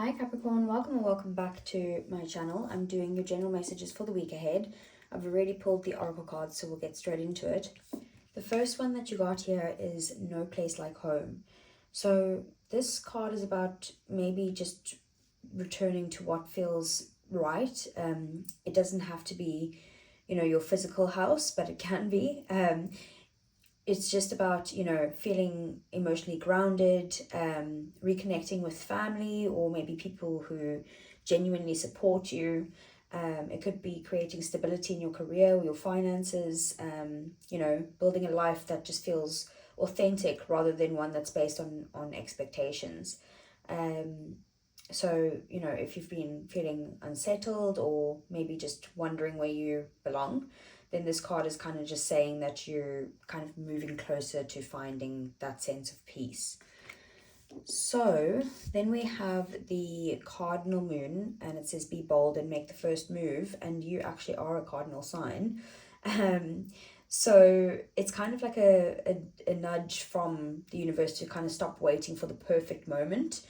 Hi Capricorn, welcome and welcome back to my channel. I'm doing your general messages for the week ahead. I've already pulled the oracle cards, so we'll get straight into it. The first one that you got here is No Place Like Home. So this card is about maybe just returning to what feels right. It doesn't have to be, your physical house, but it can be. It's just about, feeling emotionally grounded, reconnecting with family or maybe people who genuinely support you. It could be creating stability in your career or your finances, building a life that just feels authentic rather than one that's based on expectations. So, if you've been feeling unsettled or maybe just wondering where you belong, then this card is kind of just saying that you're kind of moving closer to finding that sense of peace. So then we have the cardinal moon, and it says be bold and make the first move, and you actually are a cardinal sign. So it's kind of like a nudge from the universe to kind of stop waiting for the perfect moment.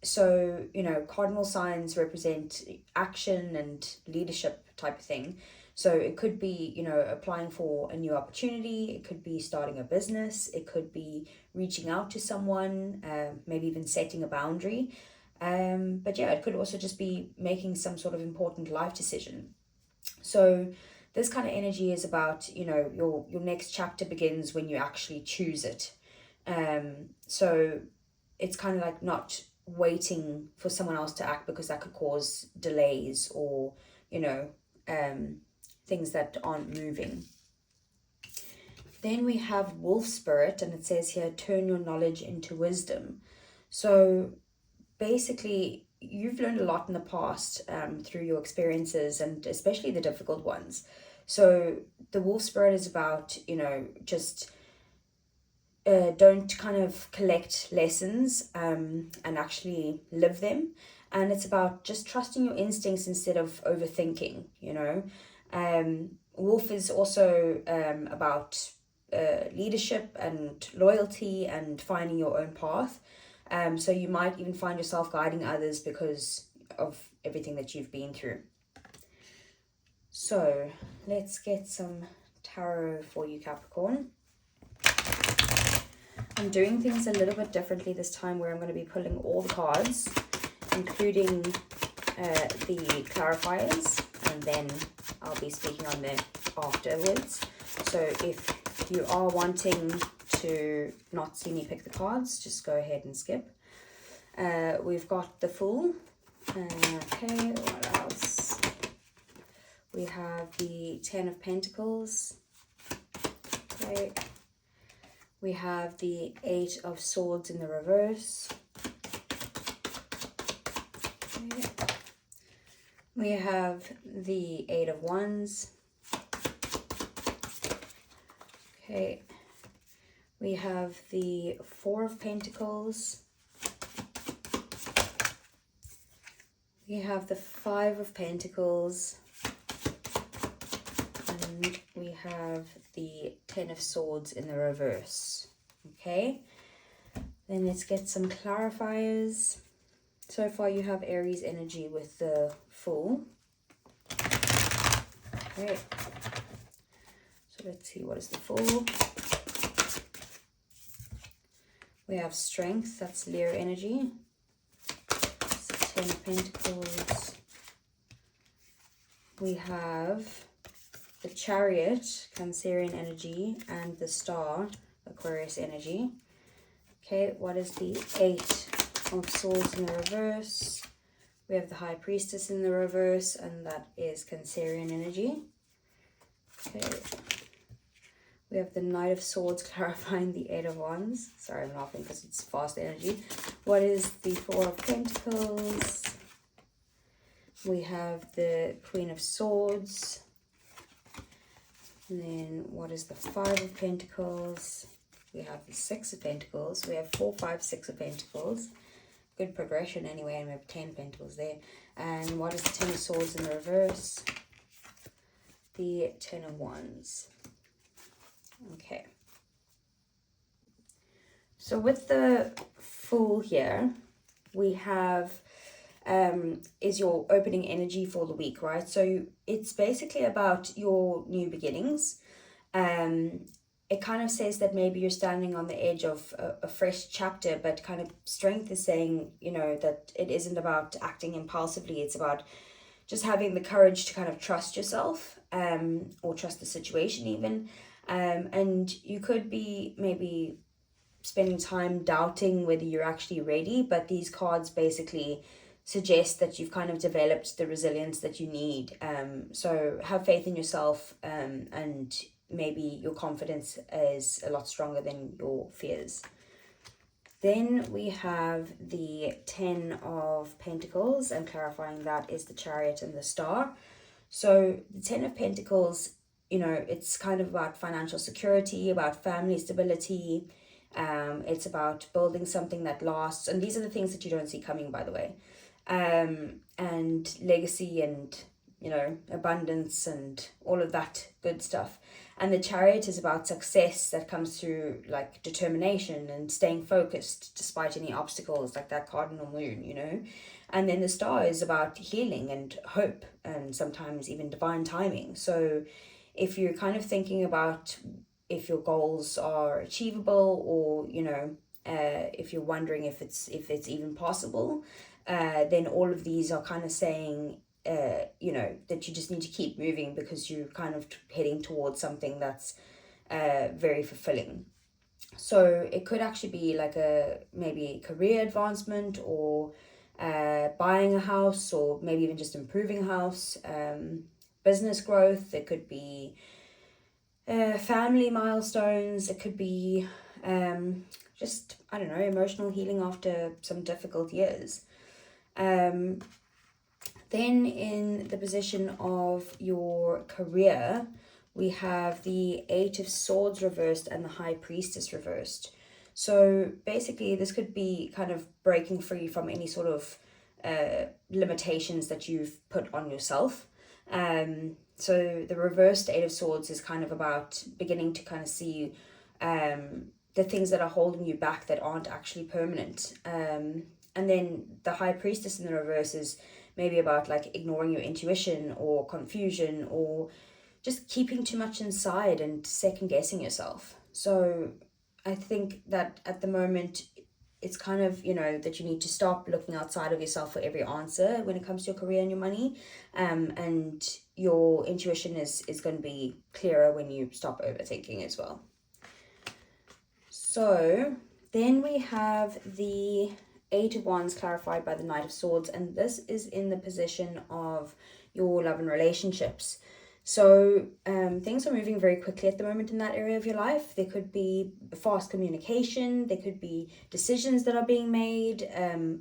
So, cardinal signs represent action and leadership type of thing. So it could be, applying for a new opportunity. It could be starting a business. It could be reaching out to someone, maybe even setting a boundary. But yeah, it could also just be making some sort of important life decision. So this kind of energy is about, your next chapter begins when you actually choose it. So it's kind of like not waiting for someone else to act, because that could cause delays or, things that aren't moving. Then we have wolf spirit, and it says here, turn your knowledge into wisdom. So basically, you've learned a lot in the past through your experiences, and especially the difficult ones. So the wolf spirit is about, just don't kind of collect lessons and actually live them. And it's about just trusting your instincts instead of overthinking, Wolf is also about leadership and loyalty and finding your own path. So you might even find yourself guiding others because of everything that you've been through. So let's get some tarot for you, Capricorn. I'm doing things a little bit differently this time, where I'm going to be pulling all the cards, including the clarifiers, and then I'll be speaking on them afterwards. So if you are wanting to not see me pick the cards, just go ahead and skip. We've got the Fool. Okay, what else? We have the Ten of Pentacles. Okay. We have the Eight of Swords in the reverse. Okay. We have the Eight of Wands. Okay. We have the Four of Pentacles. We have the Five of Pentacles. And we have the Ten of Swords in the reverse. Okay. Then let's get some clarifiers. So far you have Aries energy with the Fool. Okay. So let's see, what is the Fool? We have Strength, that's Leo energy. It's the Ten of Pentacles. We have the Chariot, Cancerian energy, and the Star, Aquarius energy. Okay, what is the Eight of Swords in the reverse? We have the High Priestess in the reverse, and that is Cancerian energy. Okay. We have the Knight of Swords clarifying the Eight of Wands. Sorry, I'm laughing because it's fast energy. What is the Four of Pentacles? We have the Queen of Swords. And then what is the Five of Pentacles? We have the Six of Pentacles. We have 4, 5, 6 of Pentacles. Good progression anyway, and we have 10 Pentacles there. And what is the Ten of Swords in the reverse? The Ten of Wands. Okay. So with the Fool here, we have is your opening energy for the week, right? So it's basically about your new beginnings. It kind of says that maybe you're standing on the edge of a fresh chapter, but kind of strength is saying, you know, that it isn't about acting impulsively. It's about just having the courage to kind of trust yourself, or trust the situation even. And you could be maybe spending time doubting whether you're actually ready, but these cards basically suggest that you've kind of developed the resilience that you need. So have faith in yourself, and maybe your confidence is a lot stronger than your fears. Then we have the 10 of Pentacles, and clarifying that is the Chariot and the Star. So the 10 of Pentacles, you know, it's kind of about financial security, about family stability. It's about building something that lasts. And these are the things that you don't see coming, by the way. And legacy and, you know, abundance and all of that good stuff. And the Chariot is about success that comes through like determination and staying focused despite any obstacles, like that cardinal moon, you know. And then the Star is about healing and hope, and sometimes even divine timing. So if you're kind of thinking about if your goals are achievable, or, you know, if you're wondering if it's even possible, then all of these are kind of saying, you know, that you just need to keep moving, because you're kind of heading towards something that's very fulfilling. So it could actually be like maybe career advancement, or buying a house, or maybe even just improving a house, business growth. It could be family milestones. It could be just, I don't know, emotional healing after some difficult years. Then in the position of your career, we have the 8 of Swords reversed and the High Priestess reversed. So basically this could be kind of breaking free from any sort of limitations that you've put on yourself. So the reversed 8 of Swords is kind of about beginning to kind of see the things that are holding you back that aren't actually permanent. And then the High Priestess in the reverse is maybe about like ignoring your intuition, or confusion, or just keeping too much inside and second guessing yourself. So I think that at the moment it's kind of, you know, that you need to stop looking outside of yourself for every answer when it comes to your career and your money. And your intuition is going to be clearer when you stop overthinking as well. So then we have the 8 of Wands clarified by the Knight of Swords, and this is in the position of your love and relationships. So things are moving very quickly at the moment in that area of your life. There could be fast communication. There could be decisions that are being made.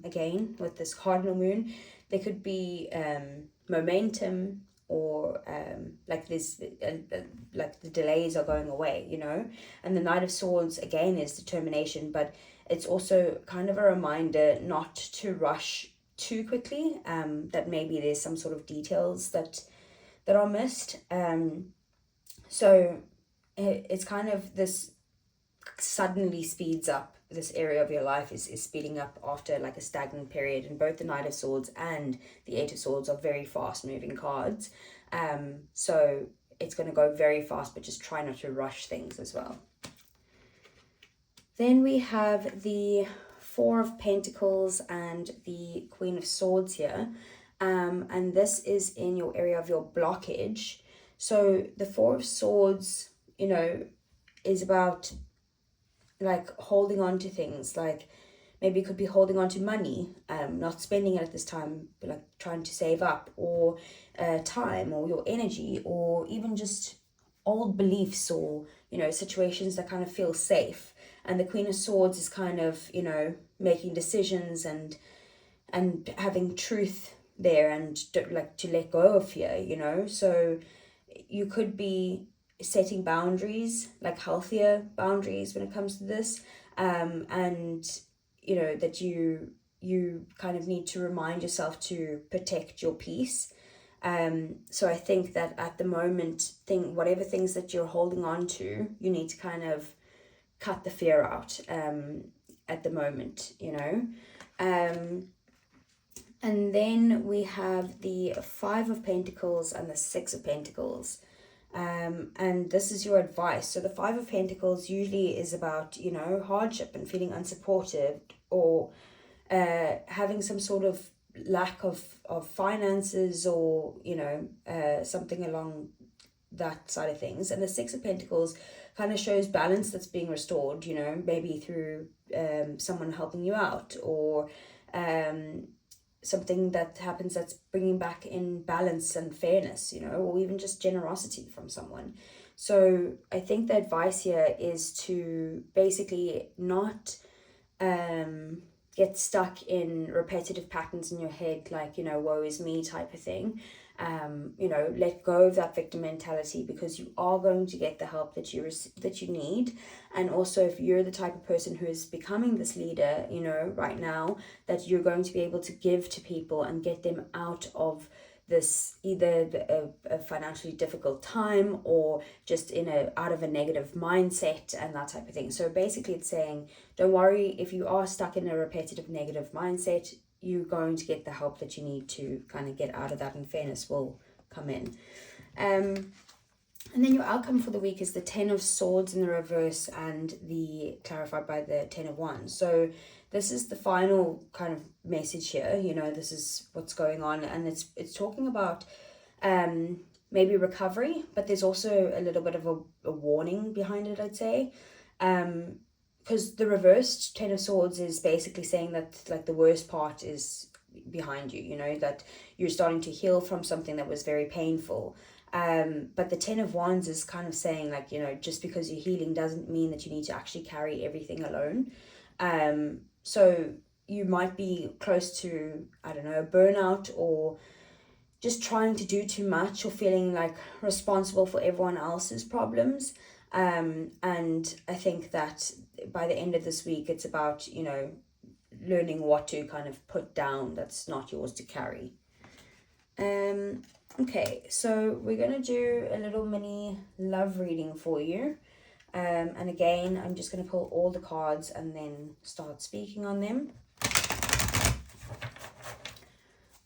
Again, with this cardinal moon, there could be momentum, or like this, like the delays are going away, you know. And the Knight of Swords again is determination, but it's also kind of a reminder not to rush too quickly. That maybe there's some sort of details that are missed. So it's kind of this suddenly speeds up. This area of your life is speeding up after like a stagnant period, and both the Knight of Swords and the 8 of Swords are very fast moving cards. So it's going to go very fast, but just try not to rush things as well. Then we have the 4 of Pentacles and the Queen of Swords here. And this is in your area of your blockage. So the 4 of Swords, you know, is about like holding on to things. Like maybe it could be holding on to money, not spending it at this time, but like trying to save up, or time, or your energy, or even just old beliefs, or, you know, situations that kind of feel safe. And the Queen of Swords is kind of, you know, making decisions and having truth there, and like to let go of fear, you know. So you could be setting boundaries, like healthier boundaries when it comes to this, and you know that you kind of need to remind yourself to protect your peace. So I think that at the moment, whatever things that you're holding on to, you need to kind of cut the fear out at the moment, you know. And then we have the Five of Pentacles and the Six of Pentacles. And this is your advice. So the Five of Pentacles usually is about, you know, hardship and feeling unsupported, or having some sort of lack of finances, or, you know, something along that side of things. And the Six of Pentacles kind of shows balance that's being restored, you know, maybe through someone helping you out, or something that happens that's bringing back in balance and fairness, you know, or even just generosity from someone. So I think the advice here is to basically not get stuck in repetitive patterns in your head, like, you know, woe is me type of thing. You know, let go of that victim mentality, because you are going to get the help that you need. And also, if you're the type of person who is becoming this leader, you know, right now, that you're going to be able to give to people and get them out of this, either a financially difficult time, or just out of a negative mindset and that type of thing. So basically it's saying, don't worry if you are stuck in a repetitive negative mindset. You're going to get the help that you need to kind of get out of that, and fairness will come in. And then your outcome for the week is the Ten of Swords in the reverse, and the clarified by the Ten of Wands. So this is the final kind of message here. You know, this is what's going on, and it's talking about maybe recovery, but there's also a little bit of a warning behind it, I'd say. Because the reversed Ten of Swords is basically saying that, like, the worst part is behind you, you know, that you're starting to heal from something that was very painful. But the Ten of Wands is kind of saying, like, you know, just because you're healing doesn't mean that you need to actually carry everything alone. So you might be close to, I don't know, burnout, or just trying to do too much, or feeling like responsible for everyone else's problems. And I think that by the end of this week, it's about, you know, learning what to kind of put down that's not yours to carry. Okay, so we're going to do a little mini love reading for you. And again, I'm just going to pull all the cards and then start speaking on them.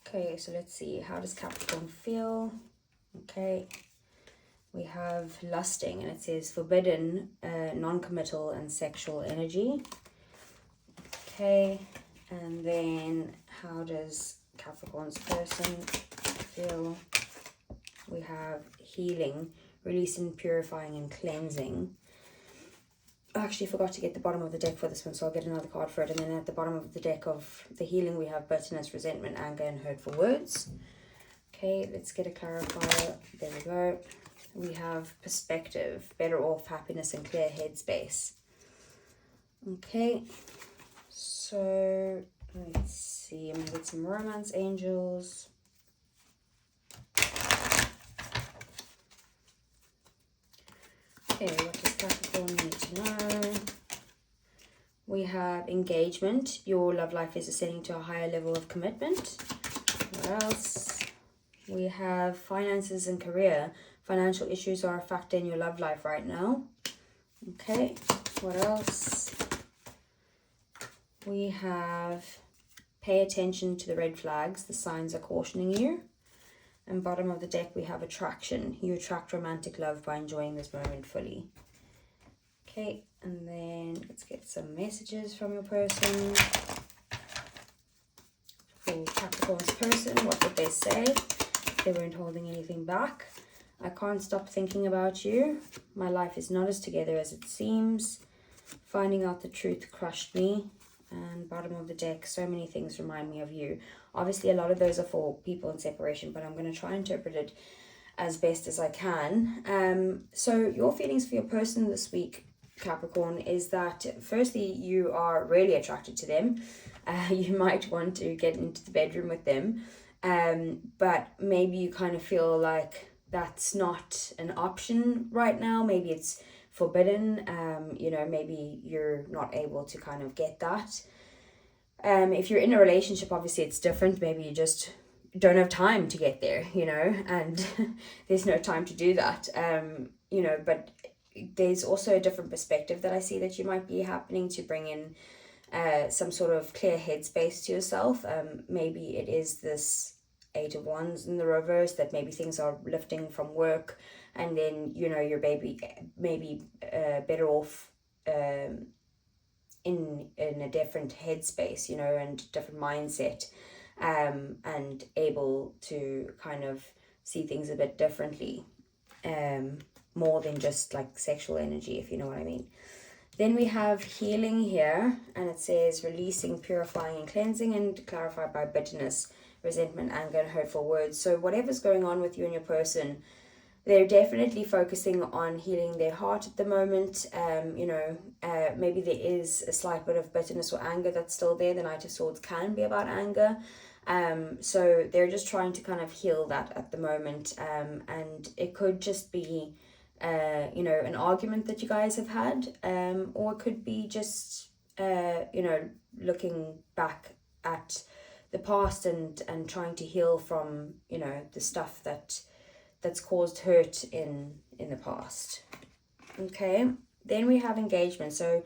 Okay, so let's see. How does Capricorn feel? Okay. We have lusting, and it says forbidden, non-committal and sexual energy. Okay, and then how does Capricorn's person feel? We have healing, releasing, purifying and cleansing. I actually forgot to get the bottom of the deck for this one, so I'll get another card for it. And then at the bottom of the deck of the healing, we have bitterness, resentment, anger and hurtful words. Okay, let's get a clarifier. There we go. We have perspective, better off, happiness and clear headspace. Okay, so let's see. I'm going to get some romance angels. Okay, what does Capricorn need to know? We have engagement. Your love life is ascending to a higher level of commitment. What else? We have finances and career. Financial issues are a factor in your love life right now. Okay, what else? We have pay attention to the red flags. The signs are cautioning you. And bottom of the deck, we have attraction. You attract romantic love by enjoying this moment fully. Okay, and then let's get some messages from your person. For Capricorn's person, what did they say? They weren't holding anything back. I can't stop thinking about you. My life is not as together as it seems. Finding out the truth crushed me. And bottom of the deck, so many things remind me of you. Obviously, a lot of those are for people in separation, but I'm going to try and interpret it as best as I can. So your feelings for your person this week, Capricorn, is that firstly, you are really attracted to them. You might want to get into the bedroom with them. But maybe you kind of feel like that's not an option right now. Maybe it's forbidden. You know, maybe you're not able to kind of get that. If you're in a relationship, obviously it's different. Maybe you just don't have time to get there, you know, and there's no time to do that. You know, but there's also a different perspective that I see that you might be happening to bring in some sort of clear headspace to yourself. Maybe it is this Eight of Wands in the reverse, that maybe things are lifting from work, and then, you know, your baby maybe better off in a different headspace, you know, and different mindset, and able to kind of see things a bit differently, more than just like sexual energy, if you know what I mean. Then we have healing here, and it says releasing, purifying and cleansing, and clarified by bitterness, resentment, anger and hurtful words. So whatever's going on with you and your person, they're definitely focusing on healing their heart at the moment. You know, maybe there is a slight bit of bitterness or anger that's still there. The Knight of Swords can be about anger. So they're just trying to kind of heal that at the moment. And it could just be, you know, an argument that you guys have had, or it could be just, you know, looking back at the past and trying to heal from, you know, the stuff that's caused hurt in the past. Okay, then we have engagement. So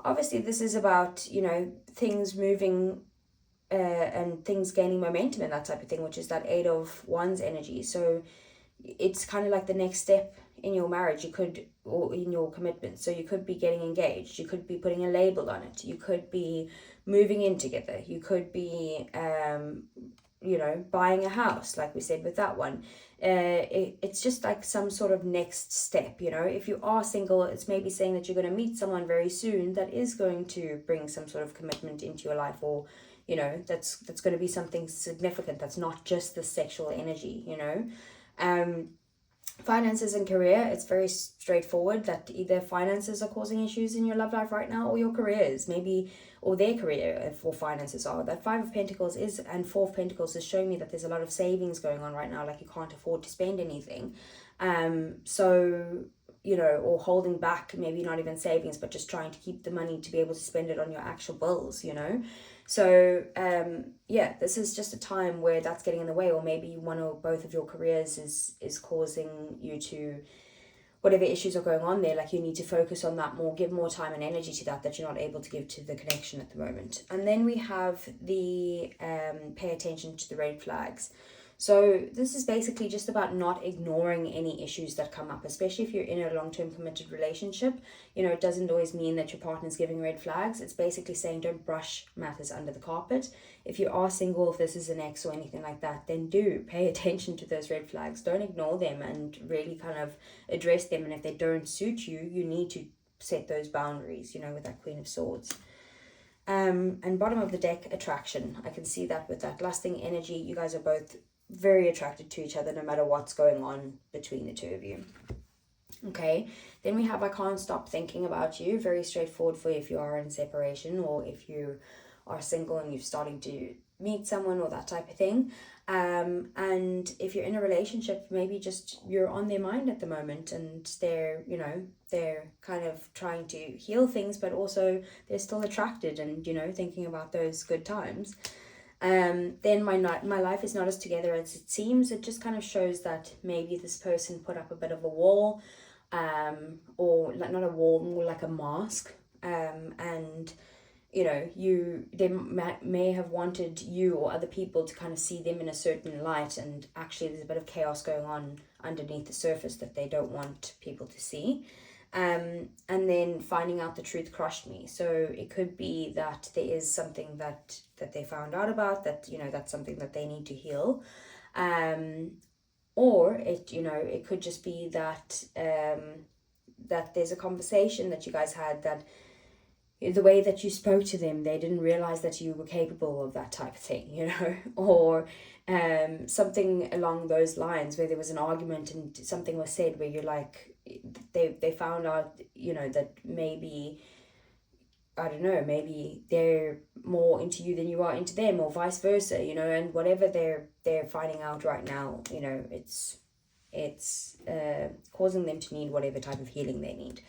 obviously this is about, you know, things moving, and things gaining momentum and that type of thing, which is that Eight of Wands energy. So it's kind of like the next step in your marriage, you could, or in your commitment. So you could be getting engaged, you could be putting a label on it, you could be moving in together, you could be you know, buying a house, like we said with that one. It's just like some sort of next step, you know. If you are single, it's maybe saying that you're going to meet someone very soon that is going to bring some sort of commitment into your life, or, you know, that's going to be something significant, that's not just the sexual energy, you know. Finances and career, it's very straightforward that either finances are causing issues in your love life right now, or your careers, maybe, or their career for finances are. That Five of Pentacles is, and Four of Pentacles is showing me that there's a lot of savings going on right now, like you can't afford to spend anything. So, you know, or holding back, maybe not even savings, but just trying to keep the money to be able to spend it on your actual bills, you know. So yeah, this is just a time where that's getting in the way, or maybe one or both of your careers is causing you to, whatever issues are going on there, like you need to focus on that more, give more time and energy to that you're not able to give to the connection at the moment. And then we have the pay attention to the red flags. So this is basically just about not ignoring any issues that come up, especially if you're in a long-term committed relationship. You know, it doesn't always mean that your partner's giving red flags. It's basically saying don't brush matters under the carpet. If you are single, if this is an ex or anything like that, then do pay attention to those red flags. Don't ignore them, and really kind of address them. And if they don't suit you, you need to set those boundaries, you know, with that Queen of Swords. And bottom of the deck, attraction. I can see that with that lusting energy. You guys are both very attracted to each other no matter what's going on between the two of you. Okay, then we have I can't stop thinking about you. Very straightforward for if you are in separation, or if you are single and you're starting to meet someone or that type of thing. And if you're in a relationship, maybe just you're on their mind at the moment, and they're, you know, they're kind of trying to heal things, but also they're still attracted and, you know, thinking about those good times. Then my life is not as together as it seems. It just kind of shows that maybe this person put up a bit of a wall, or like not a wall, more like a mask, and you know, they may have wanted you or other people to kind of see them in a certain light, and actually there's a bit of chaos going on underneath the surface that they don't want people to see. And then finding out the truth crushed me. So it could be that there is something that they found out about, that, you know, that's something that they need to heal. Or it, you know, it could just be that that there's a conversation that you guys had, that the way that you spoke to them, they didn't realize that you were capable of that type of thing, you know, or something along those lines, where there was an argument and something was said where you're like, they found out, you know, that maybe, I don't know, maybe they're more into you than you are into them, or vice versa, you know, and whatever they're finding out right now, you know, it's causing them to need whatever type of healing they need.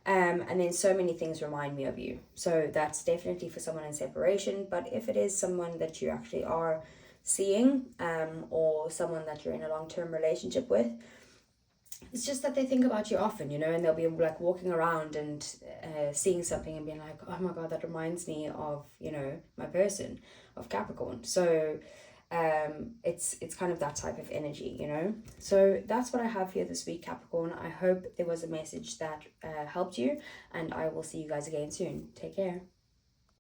And then so many things remind me of you. So that's definitely for someone in separation. But if it is someone that you actually are seeing, or someone that you're in a long-term relationship with, it's just that they think about you often, you know, and they'll be like walking around and seeing something and being like, oh my God, that reminds me of, you know, my person, of Capricorn. So it's kind of that type of energy, you know. So that's what I have here this week, Capricorn. I hope there was a message that helped you, and I will see you guys again soon. Take care.